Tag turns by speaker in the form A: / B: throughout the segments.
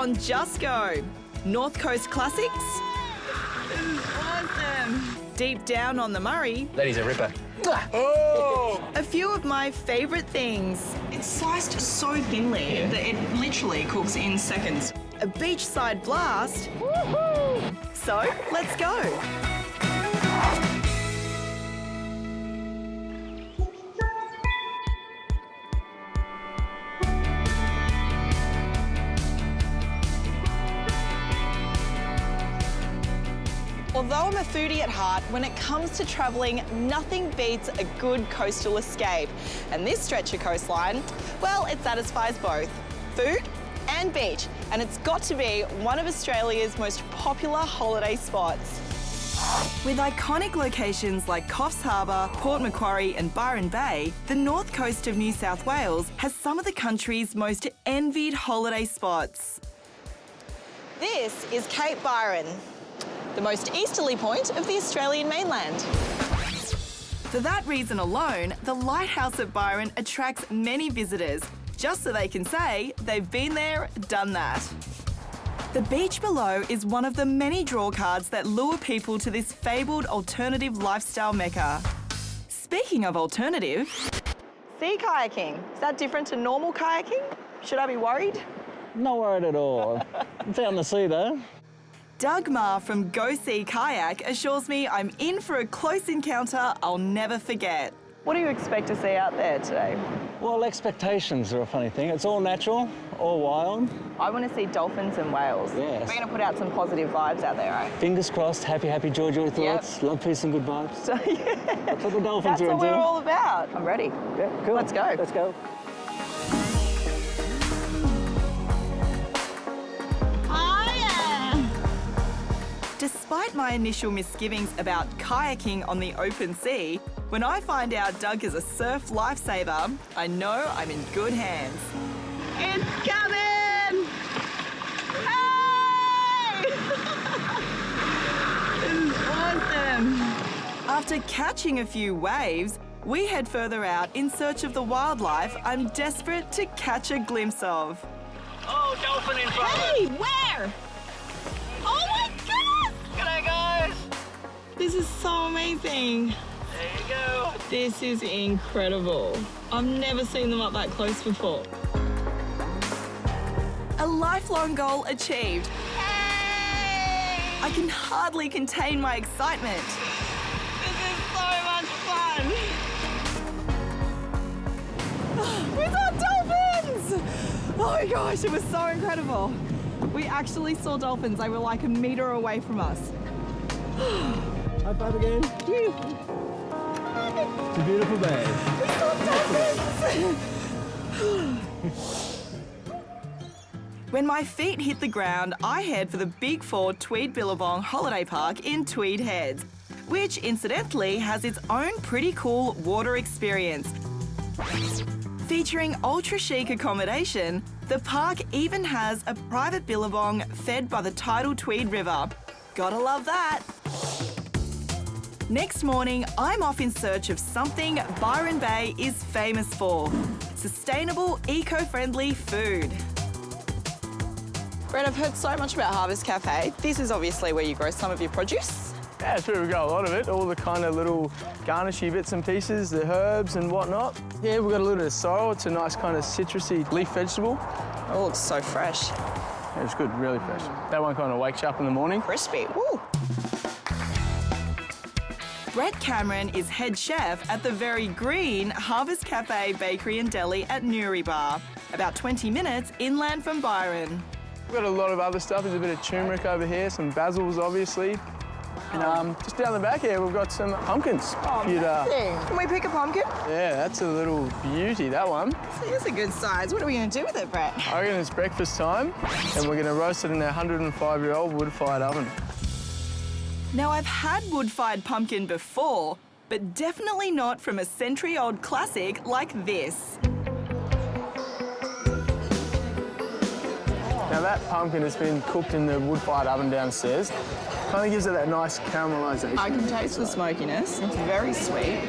A: on Just Go. North Coast classics.
B: This is awesome.
A: Deep down on the Murray.
C: That is a ripper.
A: Oh! A few of my favourite things.
B: It's sliced so thinly that it literally cooks in seconds.
A: A beachside blast. Woohoo! So, let's go. Although I'm a foodie at heart, when it comes to travelling, nothing beats a good coastal escape. And this stretch of coastline, well, it satisfies both food and beach. And it's got to be one of Australia's most popular holiday spots. With iconic locations like Coffs Harbour, Port Macquarie and Byron Bay, the north coast of New South Wales has some of the country's most envied holiday spots. This is Cape Byron, the most easterly point of the Australian mainland. For that reason alone, the lighthouse at Byron attracts many visitors, just so they can say they've been there, done that. The beach below is one of the many draw cards that lure people to this fabled alternative lifestyle mecca. Speaking of alternative, sea kayaking. Is that different to normal kayaking? Should I be worried?
D: Not worried at all. It's out in the sea though.
A: Doug Ma from Go Sea Kayak assures me I'm in for a close encounter I'll never forget. What do you expect to see out there today?
D: Well, expectations are a funny thing. It's all natural, all wild.
A: I want to see dolphins and whales.
D: Yes.
A: We're going to put out some positive vibes out there, right?
D: Fingers crossed, happy, joy thoughts.
A: Yep.
D: Love, peace and good vibes.
A: So, yeah.
D: That's what the dolphins
A: That's
D: are
A: what
D: into.
A: we're all about. I'm ready.
D: Yeah, cool.
A: Let's go.
D: Let's go.
A: Despite my initial misgivings about kayaking on the open sea, when I find out Doug is a surf lifesaver, I know I'm in good hands.
B: It's coming! Hey! This is awesome.
A: After catching a few waves, we head further out in search of the wildlife I'm desperate to catch a glimpse of.
D: Oh, dolphin in front of us.
B: Hey, where? Oh my goodness!
D: G'day, guys.
B: This is so amazing.
D: There you go.
B: This is incredible. I've never seen them up that close before.
A: A lifelong goal achieved.
B: Hey!
A: I can hardly contain my excitement.
B: This is so much fun.
A: We saw dolphins! Oh my gosh, it was so incredible. We actually saw dolphins. They were like a metre away from us.
D: High five again. It's a beautiful day.
A: We saw dolphins! When my feet hit the ground, I head for the Big 4 Tweed Billabong Holiday Park in Tweed Heads, which incidentally has its own pretty cool water experience. Featuring ultra-chic accommodation, the park even has a private billabong fed by the tidal Tweed River. Gotta love that! Next morning, I'm off in search of something Byron Bay is famous for: sustainable, eco-friendly food. Brett, I've heard so much about Harvest Cafe. This is obviously where you grow some of your produce.
E: Yeah, that's where we grow a lot of it, all the kind of little garnishy bits and pieces, the herbs and whatnot. Yeah, we've got a little bit of sorrel. It's a nice kind of citrusy leaf vegetable.
A: Oh, it looks so fresh.
E: Yeah, it's good, really fresh. That one kind of wakes you up in the morning.
A: Crispy, woo! Brett Cameron is head chef at the very green Harvest Cafe Bakery and Deli at Newry Bar, about 20 minutes inland from Byron.
E: We've got a lot of other stuff. There's a bit of turmeric over here, some basils, obviously. And just down the back here, we've got some pumpkins.
A: Oh, amazing. Can we pick a pumpkin?
E: Yeah, that's a little beauty, that one.
A: It's a good size. What are we going to do with it, Brett?
E: I reckon it's breakfast time, and we're going to roast it in our 105-year-old wood-fired oven.
A: Now, I've had wood-fired pumpkin before, but definitely not from a century-old classic like this.
E: Now that pumpkin has been cooked in the wood-fired oven downstairs. Kind of gives it that nice caramelisation.
A: I can taste the smokiness. It's very sweet.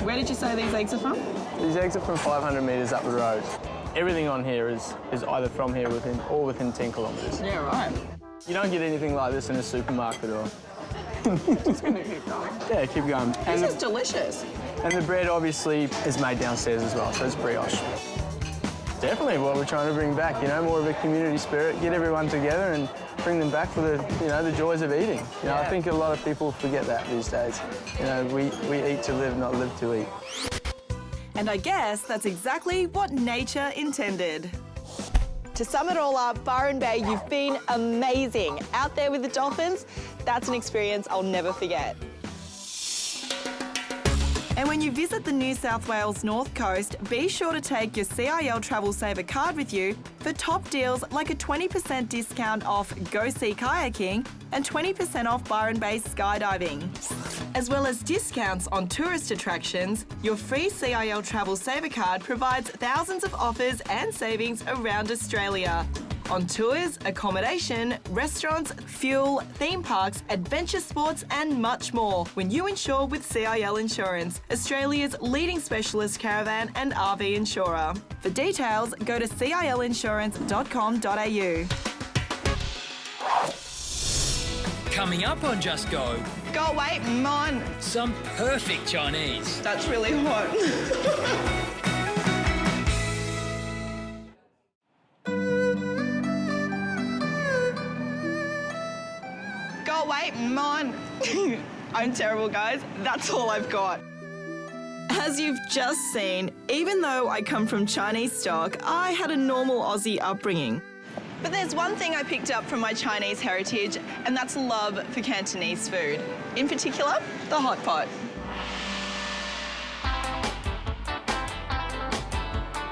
A: Where did you say these eggs are from?
E: These eggs are from 500 metres up the road. Everything on here is either from here or within 10 kilometres.
A: Yeah, right.
E: You don't get anything like this in a supermarket or...
A: Just gonna keep going.
E: Yeah, keep going.
A: This is delicious.
E: And the bread obviously is made downstairs as well, so it's brioche. Definitely what we're trying to bring back, you know, more of a community spirit, get everyone together and bring them back for the, you know, the joys of eating. You know, I think a lot of people forget that these days. You know, we eat to live, not live to eat.
A: And I guess that's exactly what nature intended. To sum it all up, Byron Bay, you've been amazing. Out there with the dolphins, that's an experience I'll never forget. And when you visit the New South Wales North Coast, be sure to take your CIL Travel Saver card with you for top deals like a 20% discount off Go Sea Kayaking and 20% off Byron Bay skydiving. As well as discounts on tourist attractions, your free CIL Travel Saver card provides thousands of offers and savings around Australia. On tours, accommodation, restaurants, fuel, theme parks, adventure sports and much more when you insure with CIL Insurance, Australia's leading specialist caravan and RV insurer. For details, go to cilinsurance.com.au.
C: Coming up on Just Go,
A: Go away, man.
C: some perfect Chinese.
A: That's really hot. Go away, man. I'm terrible, guys. That's all I've got. As you've just seen, even though I come from Chinese stock, I had a normal Aussie upbringing. But there's one thing I picked up from my Chinese heritage, and that's love for Cantonese food. In particular, the hot pot.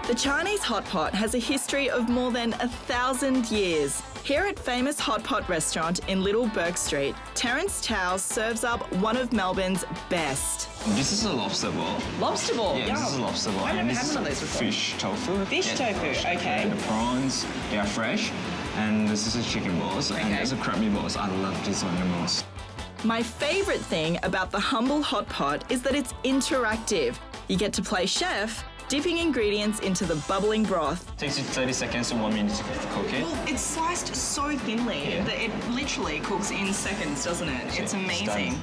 A: The Chinese hot pot has a history of more than 1,000 years. Here at famous hot pot restaurant in Little Bourke Street, Terence Tao serves up one of Melbourne's best.
F: This is a lobster ball.
A: Lobster ball?
F: Yeah, this is a lobster ball.
A: I've never
F: And
A: had
F: this
A: one of
F: is
A: those before.
F: Fish tofu.
A: Fish tofu, okay.
F: The prawns, they are fresh. And this is a chicken balls. And
A: Okay.
F: there's a crab meat balls. I love this one the most.
A: My favourite thing about the humble hot pot is that it's interactive. You get to play chef, dipping ingredients into the bubbling broth.
F: Takes you 30 seconds to 1 minute to cook it.
A: Well, it's sliced so thinly
F: Yeah.
A: that it literally cooks in seconds, doesn't it? It's amazing.
F: Stunning.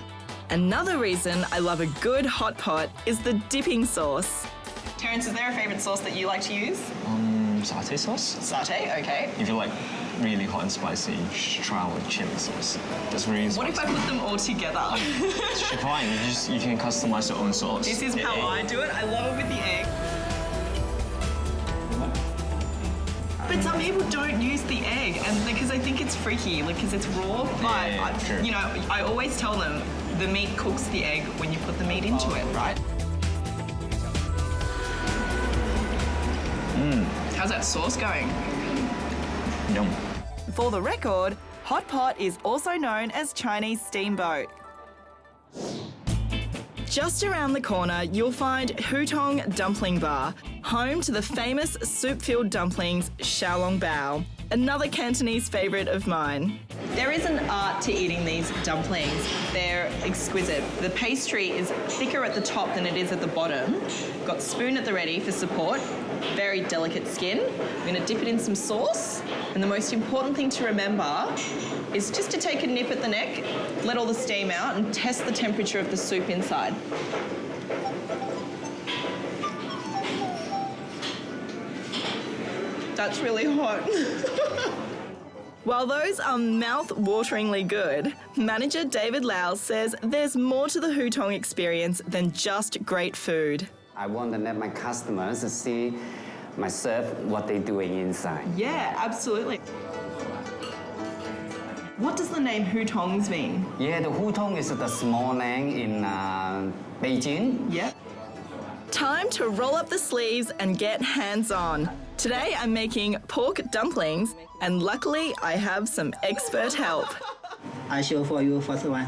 A: Another reason I love a good hot pot is the dipping sauce. Terence, is there a favourite sauce that you like to use?
F: Satay sauce.
A: Satay, okay.
F: If you like really hot and spicy, you should try with chili sauce. That's really
A: What if I
F: spicy.
A: put them all together?
F: It's fine. You can customize your own sauce.
A: This is how I do it. I love it with the egg. But some people don't use the egg, and because they think it's freaky, like because it's raw. But
F: yeah, true.
A: you know, I always tell them the meat cooks the egg when you put the meat into it, right? How's that sauce going?
F: Yum.
A: For the record, hot pot is also known as Chinese steamboat. Just around the corner, you'll find Hutong Dumpling Bar, home to the famous soup-filled dumplings Xiaolong Bao, another Cantonese favourite of mine. There is an art to eating these dumplings. They're exquisite. The pastry is thicker at the top than it is at the bottom. Got spoon at the ready for support. Very delicate skin. I'm going to dip it in some sauce. And the most important thing to remember is just to take a nip at the neck, let all the steam out, and test the temperature of the soup inside. That's really hot. While those are mouth-wateringly good, manager David Lau says there's more to the Hutong experience than just great food.
G: I want to let my customers see myself what they're doing inside.
A: Yeah, absolutely. What does the name Hutongs mean?
G: Yeah, the Hutong is the small land in Beijing.
A: Yep. Time to roll up the sleeves and get hands-on. Today I'm making pork dumplings, and luckily I have some expert help.
H: I show for you first one.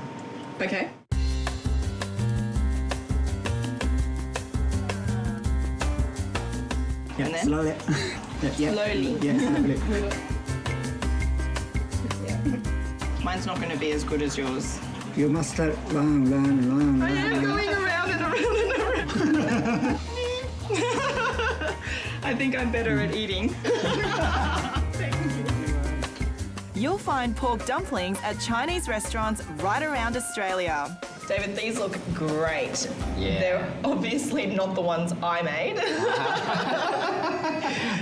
A: Okay.
H: Yeah,
A: And then?
H: slowly. Yeah.
A: Slowly.
H: Yeah, slowly.
A: Mine's not going to be as good as yours.
H: You must start round.
A: I am going around and around and around.
B: I think I'm better at eating.
A: You'll find pork dumplings at Chinese restaurants right around Australia. David, these look great.
G: Yeah.
A: They're obviously not the ones I made.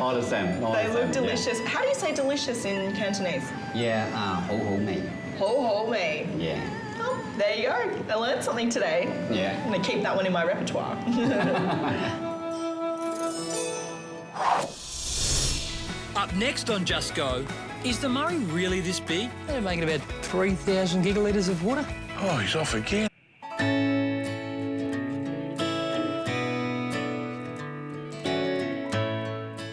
G: All the same.
A: They look delicious. How do you say delicious in Cantonese?
G: Yeah, ho mei.
A: Ho mei.
G: Yeah.
A: Oh, there you go. I learned something today.
G: Yeah.
A: I'm going to keep that one in my repertoire.
C: Up next on Just Go, is the Murray really this big? They're making about 3,000 gigalitres of water.
I: Oh, he's off again.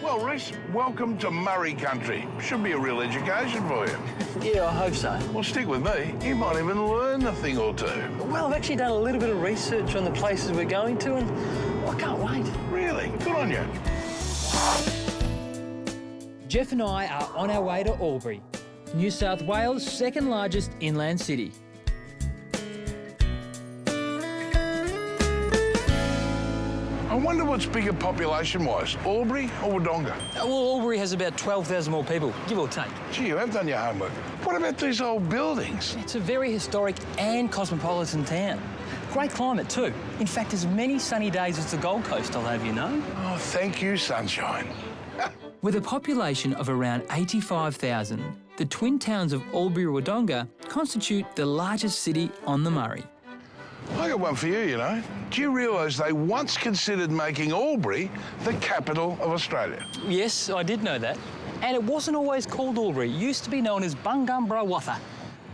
I: Well, Rhys, welcome to Murray country. Should be a real education for you.
D: Yeah, I hope so.
I: Well, stick with me. You might even learn a thing or two.
D: Well, I've actually done a little bit of research on the places we're going to, and I can't wait.
I: Really? Good on you.
C: Geoff and I are on our way to Aubrey, New South Wales' second largest inland city.
I: I wonder what's bigger population-wise, Aubrey or Wodonga?
C: Well, Aubrey has about 12,000 more people, give or take.
I: Gee, you have done your homework. What about these old buildings?
C: It's a very historic and cosmopolitan town. Great climate too. In fact, as many sunny days as the Gold Coast, I'll have you know.
I: Oh, thank you, sunshine.
C: With a population of around 85,000, the twin towns of Albury and Wodonga constitute the largest city on the Murray.
I: I got one for you, you know. Do you realise they once considered making Albury the capital of Australia?
C: Yes, I did know that. And it wasn't always called Albury. It used to be known as Bungumbra Watha.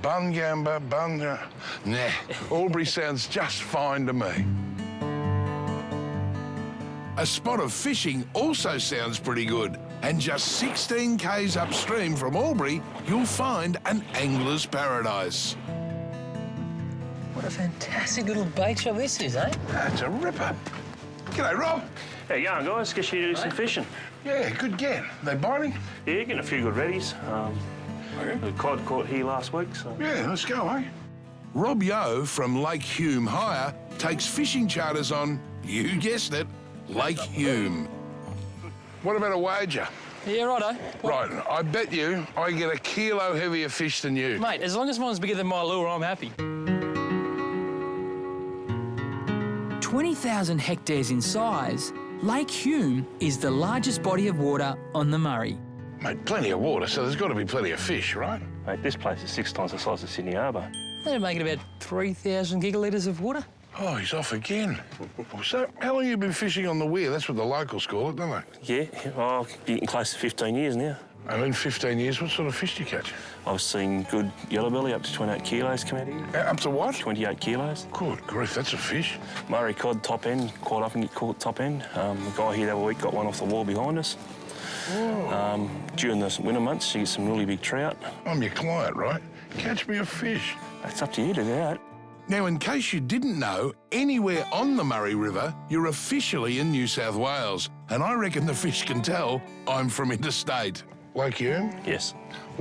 I: Bungamba, Nah, Aubrey sounds just fine to me. A spot of fishing also sounds pretty good. And just 16 k's upstream from Aubrey, you'll find an angler's paradise.
C: What a fantastic little bait shop this is, eh?
I: That's a ripper. G'day, Rob.
J: How you going, guys? Guess you do some fishing.
I: Yeah, good get. They biting?
J: Yeah, getting a few good reddies.
I: Okay.
J: The cod caught here last week, so...
I: Yeah, let's go, eh? Rob Yeo from Lake Hume Hire takes fishing charters on, you guessed it, Lake Hume. What about a wager?
C: Yeah, righto.
I: Right, I bet you I get a kilo heavier fish than you.
C: Mate, as long as mine's bigger than my lure, I'm happy. 20,000 hectares in size, Lake Hume is the largest body of water on the Murray.
I: Mate, plenty of water, so there's got to be plenty of fish, right?
J: Mate, this place is 6 times the size of Sydney Harbour.
C: They're making about 3,000 gigalitres of water.
I: Oh, he's off again. So, how long have you been fishing on the weir? That's what the locals call it, don't they?
J: Yeah, oh, getting close to 15 years now.
I: And in 15 years, what sort of fish do you catch?
J: I've seen good yellowbelly up to 28 kilos come out here.
I: Up to what?
J: 28 kilos.
I: Good grief, that's a fish.
J: Murray cod top end, quite often get caught top end. The guy here the other week got one off the wall behind us. During the winter months, you get some really big trout.
I: I'm your client, right? Catch me a fish.
J: It's up to you to do that.
I: Now, in case you didn't know, anywhere on the Murray River, you're officially in New South Wales. And I reckon the fish can tell I'm from interstate. Like you?
J: Yes.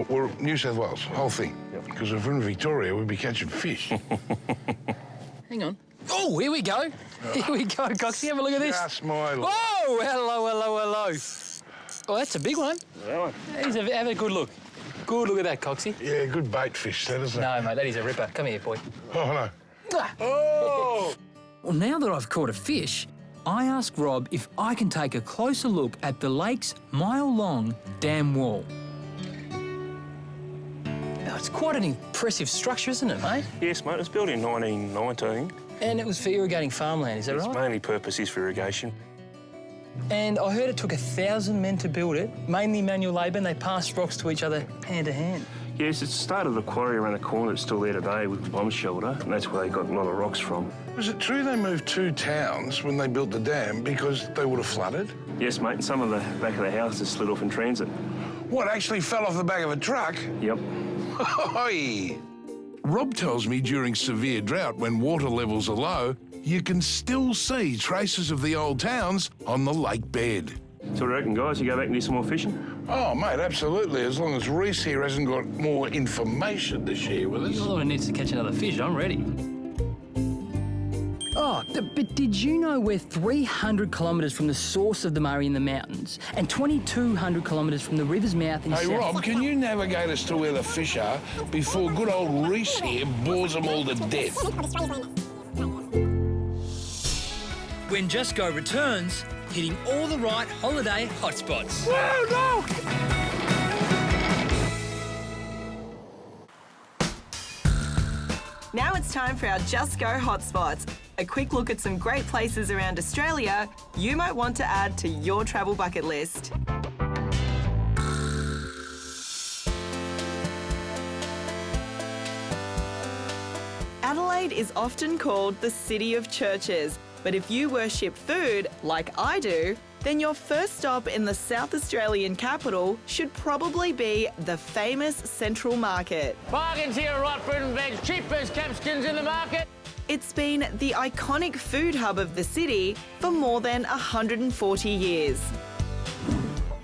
I: We're New South Wales, whole thing. Because if we're in Victoria, we'd be catching fish.
C: Hang on. Oh, here we go. Here we go, Coxie. Have a look at this.
I: Just my luck.
C: Whoa! Hello, hello, hello. Oh, that's a big one.
J: That one.
C: Have a good look. Good look at that, Coxie.
I: Yeah, good bait fish, that isn't it?
C: No, mate, that is a ripper. Come here, boy.
I: Oh, no.
C: Ah.
I: Oh!
C: Well, now that I've caught a fish, I asked Rob if I can take a closer look at the lake's mile-long dam wall. Now, it's quite an impressive structure, isn't it, mate?
J: Yes, mate, it was built in 1919.
C: And it was for irrigating farmland, is that
J: Its
C: right?
J: mainly purpose is for irrigation.
C: And I heard it took 1,000 men to build it, mainly manual labour, and they passed rocks to each other hand to hand.
J: Yes, it started a quarry around the corner that's still there today with the bomb shelter, and that's where they got a lot of rocks from.
I: Was it true they moved 2 towns when they built the dam because they would have flooded?
J: Yes, mate, and some of the back of the houses slid off in transit.
I: What, actually fell off the back of a truck?
J: Yep.
I: Hoi! Rob tells me during severe drought, when water levels are low, you can still see traces of the old towns on the lake bed.
J: So what do you reckon, guys? You go back and do some more fishing?
I: Oh, mate, absolutely, as long as Rhys here hasn't got more information to share with us.
C: All I need to catch another fish. I'm ready. Oh, but did you know we're 300 kilometres from the source of the Murray in the mountains and 2,200 kilometres from the river's mouth in
I: Hey,
C: South...
I: Rob, can you navigate us to where the fish are before good old Rhys here bores them all to death?
C: When Just Go returns, hitting all the right holiday hotspots.
I: Whoa, no!
A: Now it's time for our Just Go hotspots. A quick look at some great places around Australia you might want to add to your travel bucket list. Adelaide is often called the city of churches, but if you worship food, like I do, then your first stop in the South Australian capital should probably be the famous Central Market.
K: Bargains here, right fruit and veg, cheap as capsicums in the market.
A: It's been the iconic food hub of the city for more than 140 years.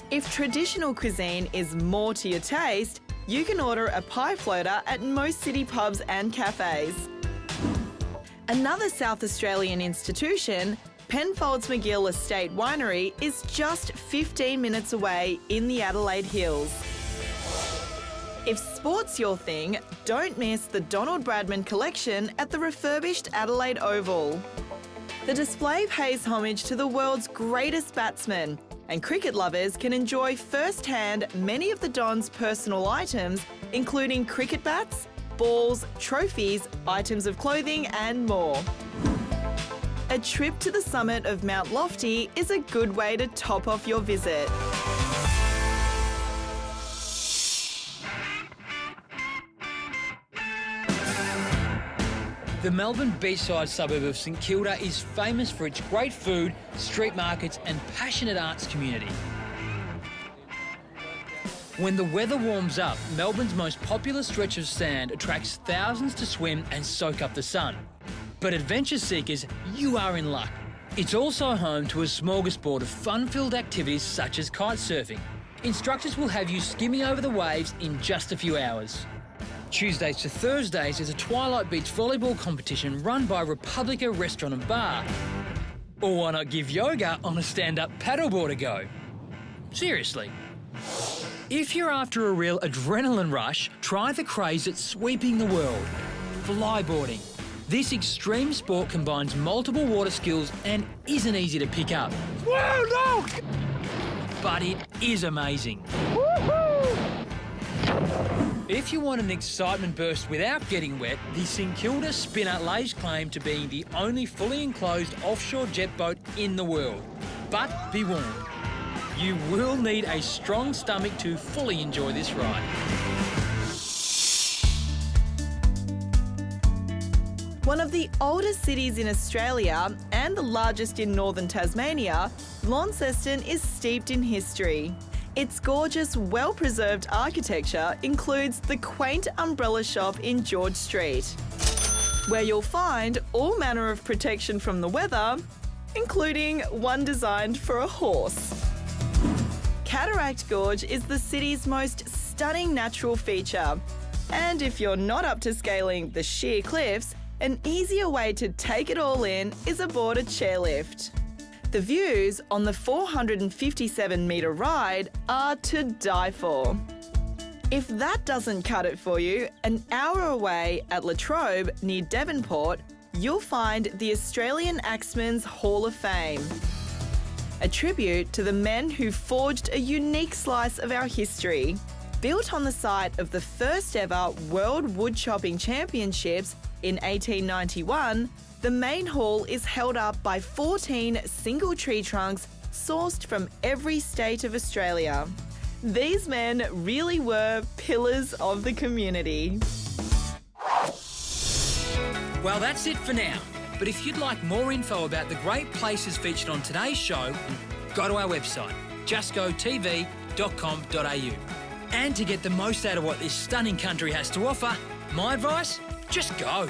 A: If traditional cuisine is more to your taste, you can order a pie floater at most city pubs and cafes. Another South Australian institution, Penfolds McGill Estate Winery, is just 15 minutes away in the Adelaide Hills. If sport's your thing, don't miss the Donald Bradman collection at the refurbished Adelaide Oval. The display pays homage to the world's greatest batsmen, and cricket lovers can enjoy firsthand many of the Don's personal items, including cricket bats, balls, trophies, items of clothing and more. A trip to the summit of Mount Lofty is a good way to top off your visit.
C: The Melbourne beachside suburb of St Kilda is famous for its great food, street markets and passionate arts community. When the weather warms up, Melbourne's most popular stretch of sand attracts thousands to swim and soak up the sun. But adventure seekers, you are in luck. It's also home to a smorgasbord of fun-filled activities such as kite surfing. Instructors will have you skimming over the waves in just a few hours. Tuesdays to Thursdays is a Twilight Beach volleyball competition run by Republica Restaurant and Bar. Or why not give yoga on a stand-up paddleboard a go? Seriously. If you're after a real adrenaline rush, try the craze that's sweeping the world, flyboarding. This extreme sport combines multiple water skills and isn't easy to pick up.
I: Whoa, no!
C: But it is amazing. If you want an excitement burst without getting wet, the St Kilda Spinner lays claim to being the only fully enclosed offshore jet boat in the world. But be warned, you will need a strong stomach to fully enjoy this ride.
A: One of the oldest cities in Australia and the largest in northern Tasmania, Launceston is steeped in history. Its gorgeous, well-preserved architecture includes the quaint umbrella shop in George Street, where you'll find all manner of protection from the weather, including one designed for a horse. Cataract Gorge is the city's most stunning natural feature, and if you're not up to scaling the sheer cliffs, an easier way to take it all in is aboard a chairlift. The views on the 457-metre ride are to die for. If that doesn't cut it for you, an hour away at Latrobe, near Devonport, you'll find the Australian Axemen's Hall of Fame, a tribute to the men who forged a unique slice of our history. Built on the site of the first ever World Woodchopping Championships in 1891, the main hall is held up by 14 single tree trunks sourced from every state of Australia. These men really were pillars of the community.
C: Well, that's it for now. But if you'd like more info about the great places featured on today's show, go to our website, justgotv.com.au. And to get the most out of what this stunning country has to offer, my advice, just go.